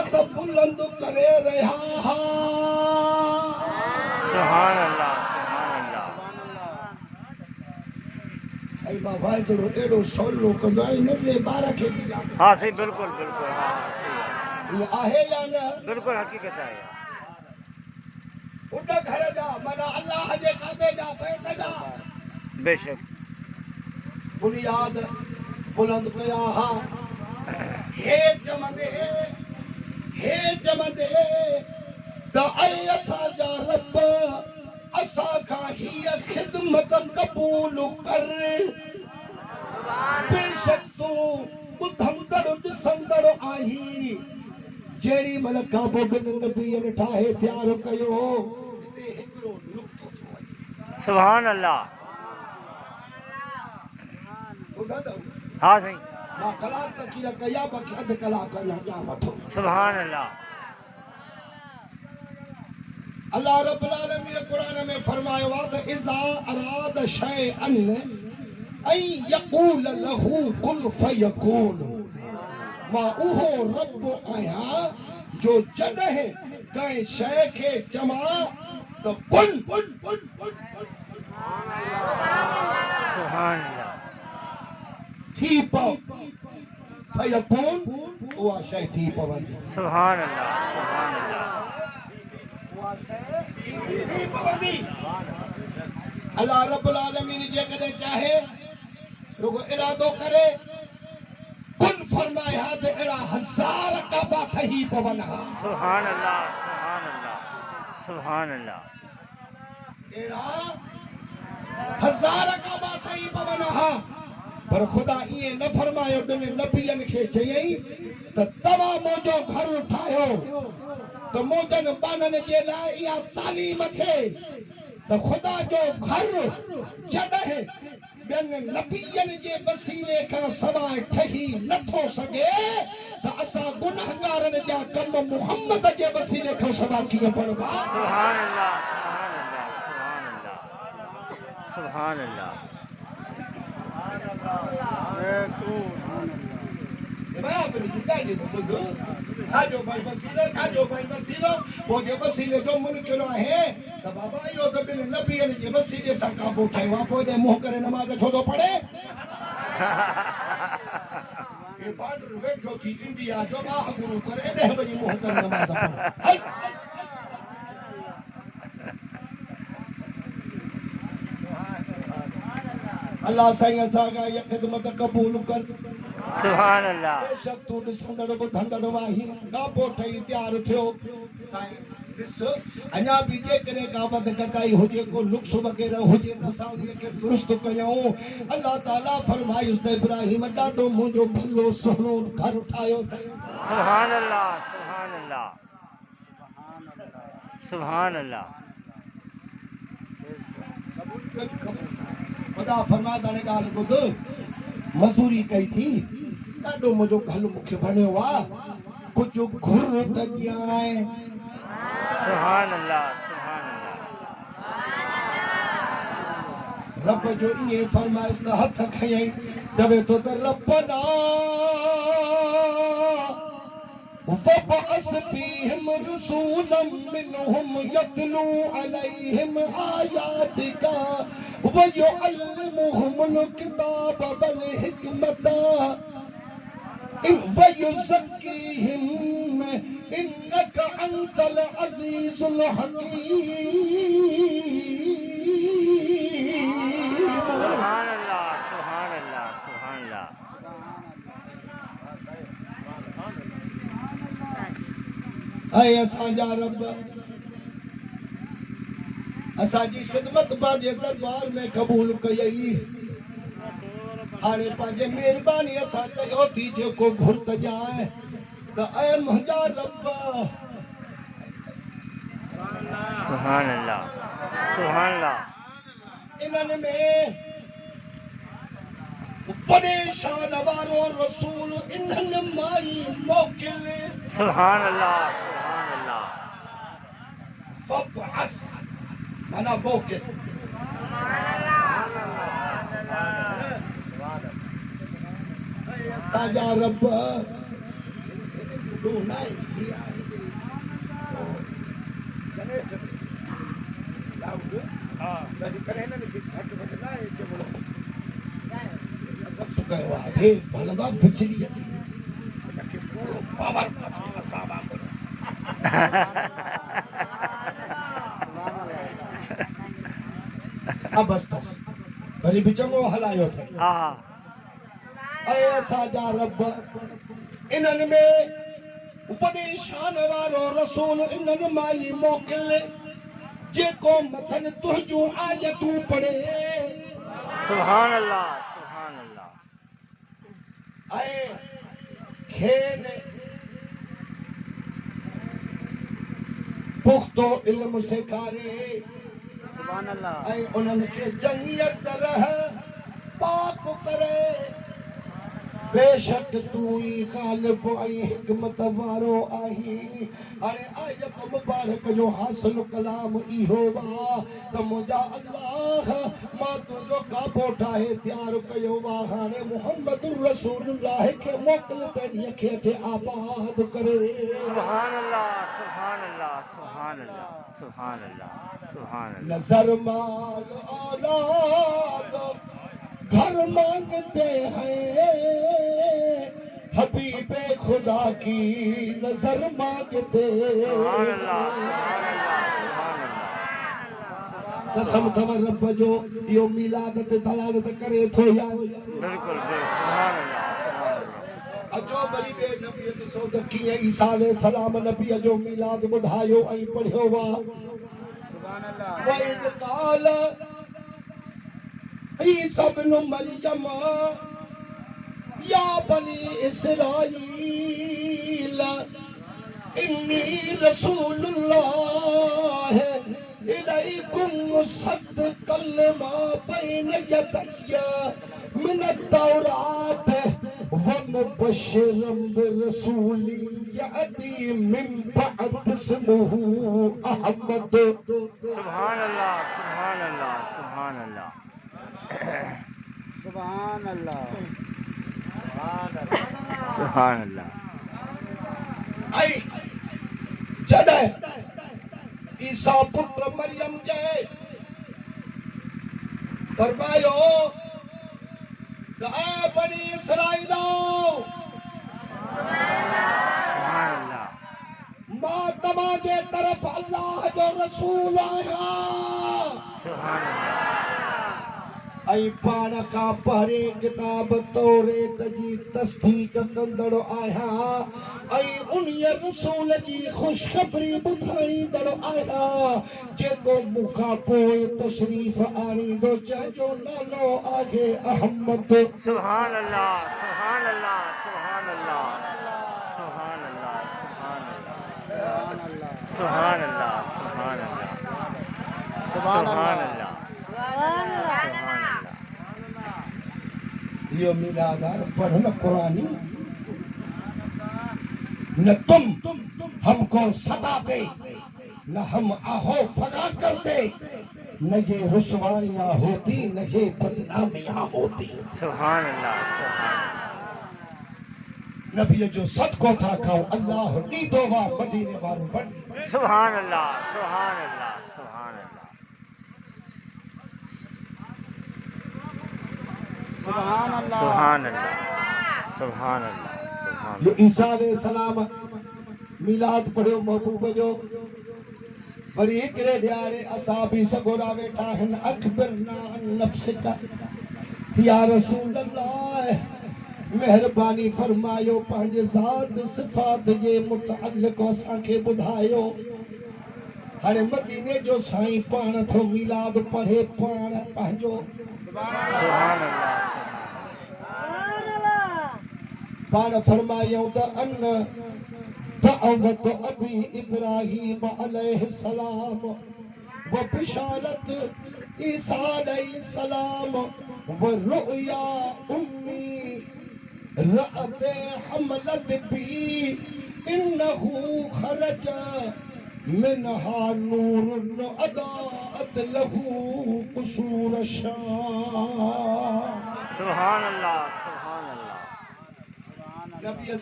हाथ बुलंद करे रहा। सुभान अल्लाह, सुभान अल्लाह। आई बाबा जड़ो एड़ो सोलो कंदो आई न रे 12 खे भी याद। हाँ सही, बिल्कुल बिल्कुल, हाँ सही है, ये आहे या न? बिल्कुल हकीकत है। उड घर जा माना अल्लाह जे काबे जा बैठ जा बेशक। बुनियाद बुलंद कया हा। हे जमंदे त आई असा जा रब असा का ही खिदमत कबूल कर। बेशक तू बुधंदड़ ॾिसंदड़ आही। जेड़ी मन काबो बिन नबीअ ठाहे तैयार कयो। हिते हिकिड़ो नुक्तो थो अचे। सुभान अल्लाह। ॿुधंदव? हाँ सही। मां कलाक तक कीअं कया बाक़ी अधु कलाक अञा ॼाण थो। सुभान अल्लाह। अल्लाह रब्बुल आलमीन कुरान में फरमायो आहे त इज़ा अराद शैअन ऐं यक़ूल लहू कुन फयकून। मां उहो रब आहियां जो जॾहिं कंहिं शइ खे चवां त कुन कुन कुन कुन कुन सुभान अल्लाह। थी पव फयकून उहा शइ थी पवंदी। सुभान अल्लाह, सुभान अल्लाह। थी पवंदी। अल्लाह रब्बुल आलमीन जेकॾहिं चाहे रुगो इरादो करे कुन फरमाए हा त अहिड़ा 1000 काबा ठही पवनि हा। सुभान अल्लाह, सुभान अल्लाह, सुभान अल्लाह। अहिड़ा 1000 काबा ठही पवनि हा। पर ख़ुदा ईअं न फरमायो। ॿिनि नबियनि खे चयई त तव्हां मुंहिंजो घर ठाहियो त मुंहिंजनि ॿारनि जे लाइ इहा तालीम थिए त ख़ुदा जो घर जॾहिं ॿियनि नबियनि जे वसीले खां सवाइ ठही नथो सघे त असां गुनाहगारनि जा कम मुहम्मद जे वसीले खां सवाइ कीअं पढ़बा। सुभान अल्लाह, सुभान अल्लाह, सुभान अल्लाह। छाजो भाई वसीलो वो जे वसीले जो मुनकिर आहे त बाबा इहो त ॿिनि नबियनि जे वसीले सां काबू ठहियो आहे। पोइ मुंहुं करे नमाज़ छो थो पढ़े? ये बॉर्डर वेठो थी इंडिया जो बाह गुरु करे एॾे वञी मुंहुं करे नमाज़ पढ़े। अल्लाह साईं असांखां इहा ख़िदमत क़बूल कर। सुभान अल्लाह। बेशक तूं ॾिसंदड़ ॿुधंदड़ आहीं। गाबो ठही तयारु थियो। साईं ॾिस अञा बि जेकॾहिं का वध कटाई हुजे को नुक्स वग़ैरह हुजे त असां उन खे दुरुस्त कयूं। अल्लाह ताला फरमायुसि त इब्राहिम ॾाढो मुंहिंजो भलो सुहिणो घर ठाहियो अथई। सुभान अल्लाह, सुभान अल्लाह, सुभान अल्लाह। ख़ुदा फरमाए हाणे ॻाल्हि ॿुध। मज़ूरी कई थी ॾाढो मुंहिंजो घर मूंखे वणियो आहे। कुझु घुर त ॼाए। सुभान अल्लाह, सुभान अल्लाह। रब जो ईअं फरमाइश त हथ खयईं चवे थो त रब्बना वबअस फीहिम रसूलन मिनहुम यतलू अलैहिम आयातिका वयुअल्लिमुहुमुल किताब वल हिकमत वयुज़क्कीहिम इन्नका अंतल अज़ीज़ुल हकीम। सुभान अल्लाह, सुभान अल्लाह, सुभान अल्लाह। ऐं असांजा रब असांजी ख़िदमत पंहिंजे दरबार में क़बूल कयई। हाणे पंहिंजे महिरबानीअ सां कयो थी जेको घुर्त ॼाए त ऐं मुंहिंजा रब सुभान अल्लाह, सुभान अल्लाह। इन्हनि में वॾे शान वारो रसूल इन्हनि मां ई मोकिल। सुभान अल्लाह, सुभान अल्लाह। वबअस माना मोकिल। असांजा रब तू नहीं दिया गणेश दाऊद हां तभी करे ना कि घट घट ना है के बोलो वक्त गयो आहे भलवा बिजली के पूरो पावर काबा अब बस वरी बि चङो हलायो थे हाँ ऐं असांजा रब इन्हनि में वॾे शान वारो रसूल इन्हनि मां ई मोकिले जेको मथनि तुंहिंजूं आयतूं पढ़े सुभान अल्लाह ऐं खेनि पुख़्तो इल्मु सेखारे सुभान अल्लाह ऐं उन्हनि खे जंगियत रह पाक करे बेशक तू ही ग़ालिब ऐं हिकमत वारो आही हाणे आयत मुबारक जो हासिल कलाम इहो वा त मुंहिंजा अल्लाह मां तुंहिंजो काबो ठाहे तयारु कयो वा हाणे मुहम्मद रसूलुल्लाह खे मोकिल त ॾींहं खे अचे आबाद करे सुभान अल्लाह सुभान अल्लाह सुभान अल्लाह सुभान अल्लाह सुभान अल्लाह नजर माल औलाद घर मांगते हैं हबीबे खुदा की नजर मांगते सुभान अल्लाह सुभान अल्लाह सुभान अल्लाह कसम अथव रब जो इहो मीलाद ते दलालत करे थो या बिल्कुल बिल्कुल सुभान अल्लाह सुभान अल्लाह अचो वरी ॿिए नबीअ ॾिसो त कीअं ईसा अलैहिस्सलाम नबीअ जो मीलाद ॿुधायो ऐं पढ़ियो वा सुभान अल्लाह वइज़ क़ाल ईसा इब्न मरियम या बनी इसराईल इन्नी रसूलुल्लाह इलैकुम मुसद्दिक़न लिमा बैन यदैय मिन अत-तौरात व मुबश्शिरन बिरसूलिन यअती मिन बअद इस्मुहु अहमद सुभान अल्लाह सुभान अल्लाह सुभान अल्लाह सुभान अल्लाह सुभान अल्लाह ऐं जॾहिं ईसा पुत्र मरियम जे फरमायो त ऐ बनी इसराईलो सुभान अल्लाह मां तव्हां जे तरफ़ अल्लाह जो रसूल आहियां सुभान अल्लाह ऐं पाण खां पहिरें किताब तौरेत जी तस्दीक कंदड़ आहियां ऐं उन्हीअ रसूल जी ख़ुशख़बरी ॿुधाईंदड़ आहियां जेको मूंखां पोइ तशरीफ़ आणींदो जंहिंजो नालो आहे अहमद सुभान अल्लाह सुभान अल्लाह सुभान अल्लाह सुभान अल्लाह सुभान अल्लाह सुभान अल्लाह सुभान अल्लाह सुभान अल्लाह ये मिलाद पढ़ना कुरानी न तुम हमको सताते न हम आहो फगा करते न ये रुसवाइयाँ होती न ये बदनामियाँ होती सुभान अल्लाह सुभान नबी जो सदको था खाओ अल्लाह नी दोवा मदीने वारो बन सुभान अल्लाह सुभान अल्लाह सुभान अल्लाह सुभान अल्लाह सुभान अल्लाह सुभान अल्लाह सुभान जो ईसा अलैहिस्सलाम मिलाद पढ़ियो महबूब जो वरी हिकिड़े ॾियारे असां बि सगोरा वेठा आहिनि अख़बिरना अन नफ्सिका या रसूल अल्लाह मेहरबानी फरमायो पंहिंजे ज़ात सिफ़ात जे मुतअल्लिक़ असांखे ॿुधायो हाणे मदीने जो साईं पाण थो मिलाद पढ़े पाण पंहिंजो सुभान अल्लाह पाण फरमायूं त अन दअवत अबी इब्राहीम अलैहिस्सलाम व बिशारत ईसा अलैहिस्सलाम व रुया उम्मी रअत हमलत बी इन्नहु खरज मिनहा नूरुन अदाअत लहू कुसूर शाम सुभान अल्लाह सुभान अल्लाह नबी